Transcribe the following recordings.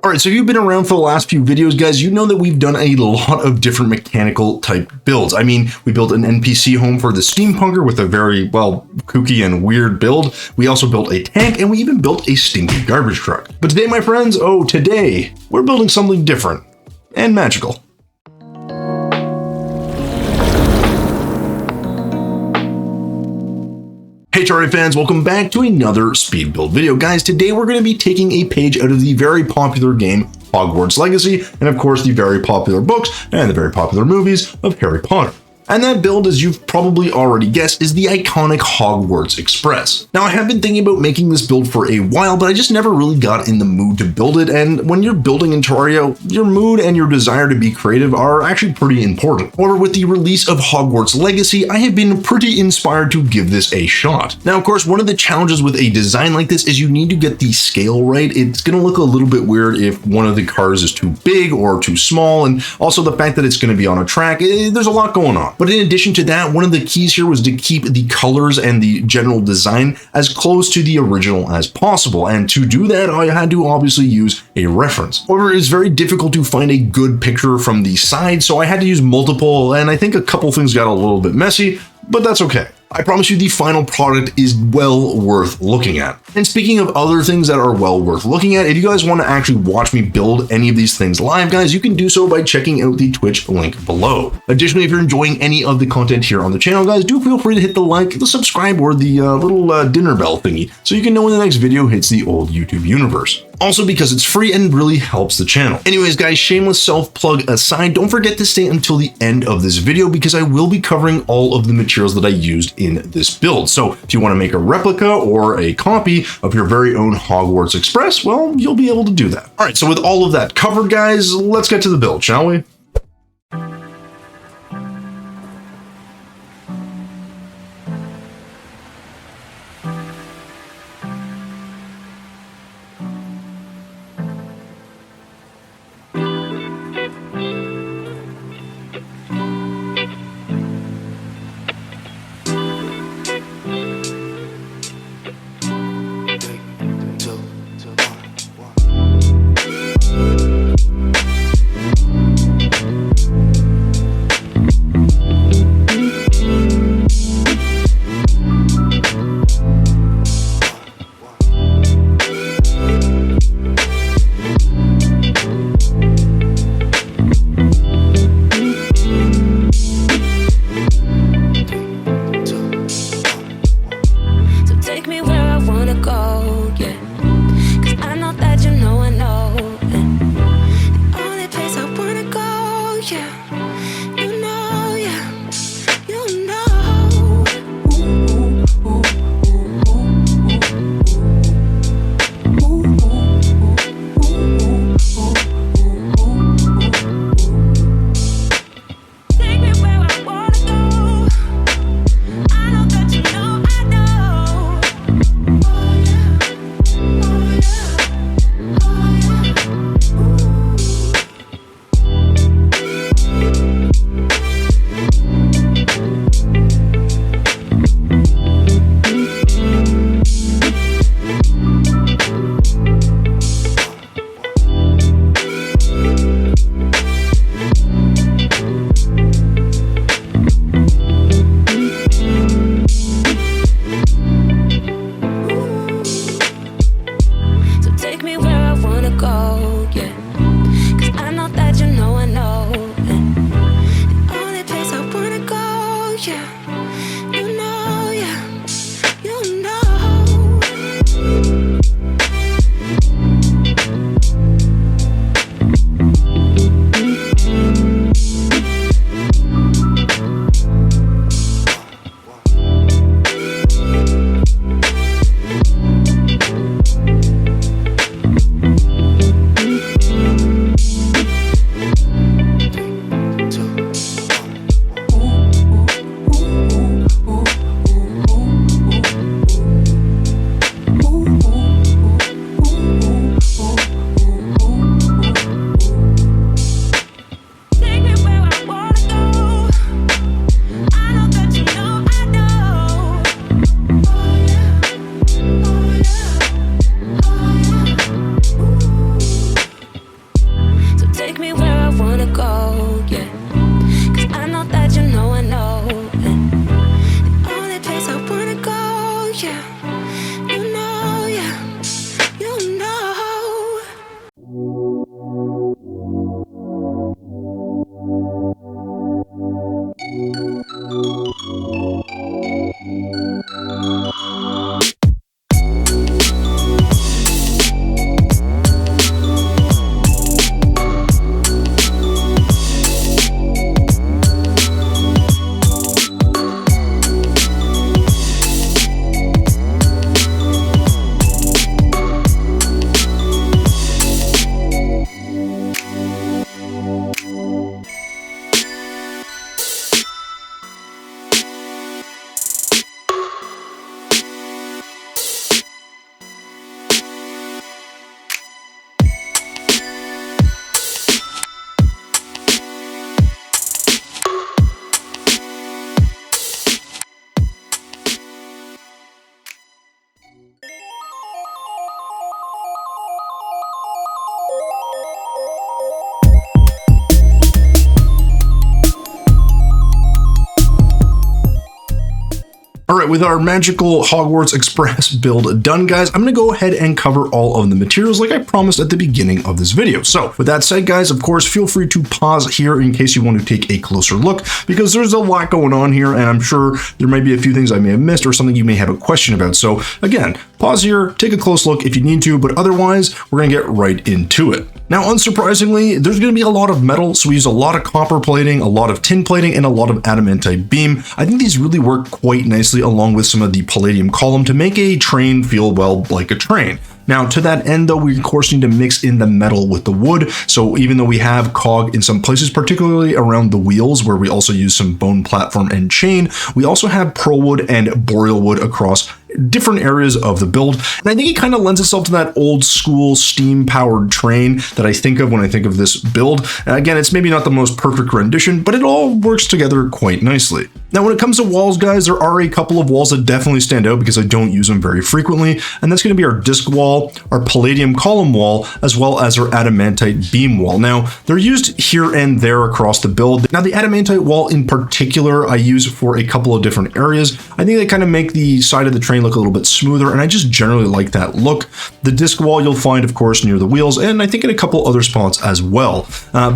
All right, so if you've been around for the last few videos, guys, you know that we've done a lot of different mechanical type builds. I mean, we built an NPC home for the steampunker with a very, well, kooky and weird build. We also built a tank, and we even built a stinky garbage truck. But today, my friends, today, we're building something different and magical. Hey Terraria fans, welcome back to another speed build video. Guys, today we're going to be taking a page out of the very popular game Hogwarts Legacy, and of course the very popular books and the very popular movies of Harry Potter. And that build, as you've probably already guessed, is the iconic Hogwarts Express. Now, I have been thinking about making this build for a while, but I just never really got in the mood to build it, and when you're building in Terraria, your mood and your desire to be creative are actually pretty important. However, with the release of Hogwarts Legacy, I have been pretty inspired to give this a shot. Now, of course, one of the challenges with a design like this is you need to get the scale right. It's going to look a little bit weird if one of the cars is too big or too small, and also the fact that it's going to be on a track, there's a lot going on. But in addition to that, one of the keys here was to keep the colors and the general design as close to the original as possible. And to do that, I had to obviously use a reference. However, it's very difficult to find a good picture from the side, so I had to use multiple, and I think a couple things got a little bit messy, but that's okay. I promise you the final product is well worth looking at. And speaking of other things that are well worth looking at, if you guys want to actually watch me build any of these things live, guys, you can do so by checking out the Twitch link below. Additionally, if you're enjoying any of the content here on the channel, guys, do feel free to hit the like, the subscribe, or the little dinner bell thingy so you can know when the next video hits the old YouTube universe. Also because it's free and really helps the channel. Anyways, guys, shameless self-plug aside, don't forget to stay until the end of this video because I will be covering all of the materials that I used in this build. So if you want to make a replica or a copy of your very own Hogwarts Express, well, you'll be able to do that. All right, so with all of that covered, guys, let's get to the build, shall we? right, with our magical Hogwarts Express build done, guys, I'm going to go ahead and cover all of the materials like I promised at the beginning of this video. So with that said, guys, of course, feel free to pause here in case you want to take a closer look, because there's a lot going on here, and I'm sure there might be a few things I may have missed or something you may have a question about. So again, pause here, take a close look if you need to, but otherwise, we're going to get right into it. Now, unsurprisingly, there's going to be a lot of metal, so we use a lot of copper plating, a lot of tin plating, and a lot of adamantite beam. I think these really work quite nicely along with some of the palladium column to make a train feel, well, like a train. Now, to that end, though, we of course need to mix in the metal with the wood. So even though we have cog in some places, particularly around the wheels, where we also use some bone platform and chain, we also have pearl wood and boreal wood across different areas of the build. And I think it kind of lends itself to that old school steam powered train that I think of when I think of this build. Again, it's maybe not the most perfect rendition, but it all works together quite nicely. Now, when it comes to walls, guys, there are a couple of walls that definitely stand out because I don't use them very frequently. And that's going to be our disc wall, our palladium column wall, as well as our adamantite beam wall. Now, they're used here and there across the build. Now, the adamantite wall in particular, I use for a couple of different areas. I think they kind of make the side of the train look a little bit smoother, and I just generally like that look. The disc wall you'll find, of course, near the wheels, and I think in a couple other spots as well.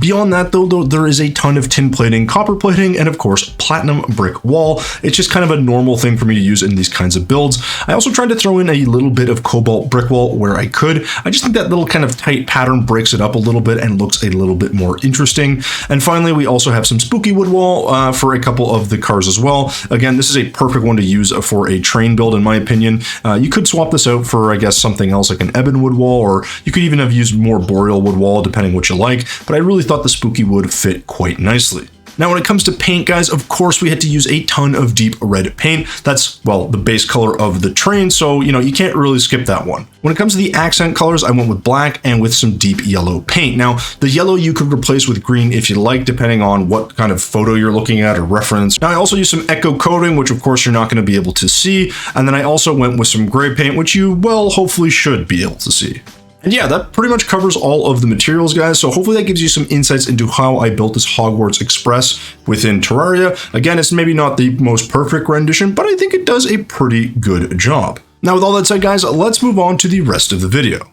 Beyond that, though, there is a ton of tin plating, copper plating, and of course, platinum brick wall. It's just kind of a normal thing for me to use in these kinds of builds. I also tried to throw in a little bit of cobalt brick wall where I could. I just think that little kind of tight pattern breaks it up a little bit and looks a little bit more interesting. And finally, we also have some spooky wood wall for a couple of the cars as well. Again, this is a perfect one to use for a train build, in my opinion. You could swap this out for, I guess, something else like an ebon wood wall, or you could even have used more boreal wood wall, depending what you like, but I really thought the spooky wood fit quite nicely. Now, when it comes to paint, guys, of course, we had to use a ton of deep red paint. That's, well, the base color of the train, so, you know, you can't really skip that one. When it comes to the accent colors, I went with black and with some deep yellow paint. Now, the yellow you could replace with green if you like, depending on what kind of photo you're looking at or reference. Now, I also used some echo coating, which of course you're not going to be able to see. And then I also went with some gray paint, which you, well, hopefully should be able to see. And yeah, that pretty much covers all of the materials, guys. So hopefully that gives you some insights into how I built this Hogwarts Express within Terraria. Again, it's maybe not the most perfect rendition, but I think it does a pretty good job. Now, with all that said, guys, let's move on to the rest of the video.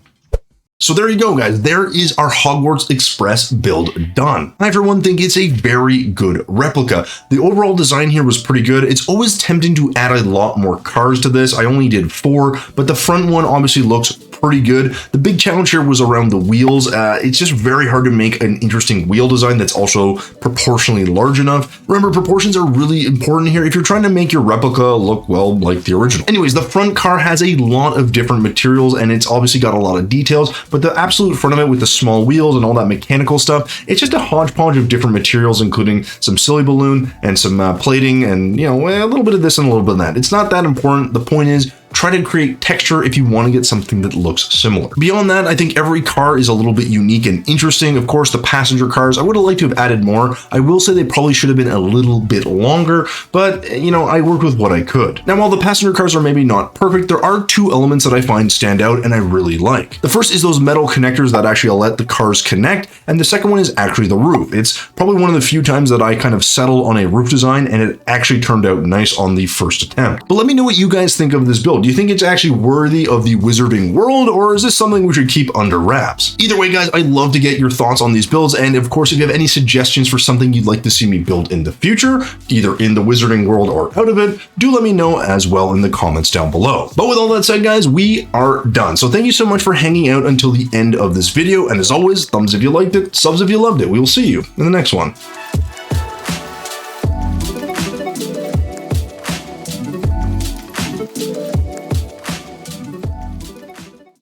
So there you go, guys. There is our Hogwarts Express build done. I, for one, think it's a very good replica. The overall design here was pretty good. It's always tempting to add a lot more cars to this. I only did 4, but the front one obviously looks pretty good. The big challenge here was around the wheels. It's just very hard to make an interesting wheel design that's also proportionally large enough. Remember, proportions are really important here if you're trying to make your replica look, well, like the original. Anyways, the front car has a lot of different materials, and it's obviously got a lot of details, but the absolute front of it with the small wheels and all that mechanical stuff, it's just a hodgepodge of different materials, including some silly balloon and some plating and, you know, a little bit of this and a little bit of that. It's not that important. The point is, try to create texture if you want to get something that looks similar. Beyond that, I think every car is a little bit unique and interesting. Of course, the passenger cars, I would have liked to have added more. I will say they probably should have been a little bit longer, but, you know, I worked with what I could. Now, while the passenger cars are maybe not perfect, there are 2 elements that I find stand out and I really like. The first is those metal connectors that actually let the cars connect, and the second one is actually the roof. It's probably one of the few times that I kind of settled on a roof design, and it actually turned out nice on the first attempt. But let me know what you guys think of this build. Do you think it's actually worthy of the Wizarding World, or is this something we should keep under wraps? Either way, guys, I'd love to get your thoughts on these builds, and of course, if you have any suggestions for something you'd like to see me build in the future, either in the Wizarding World or out of it, do let me know as well in the comments down below. But with all that said, guys, we are done. So thank you so much for hanging out until the end of this video, and as always, thumbs if you liked it, subs if you loved it. We will see you in the next one.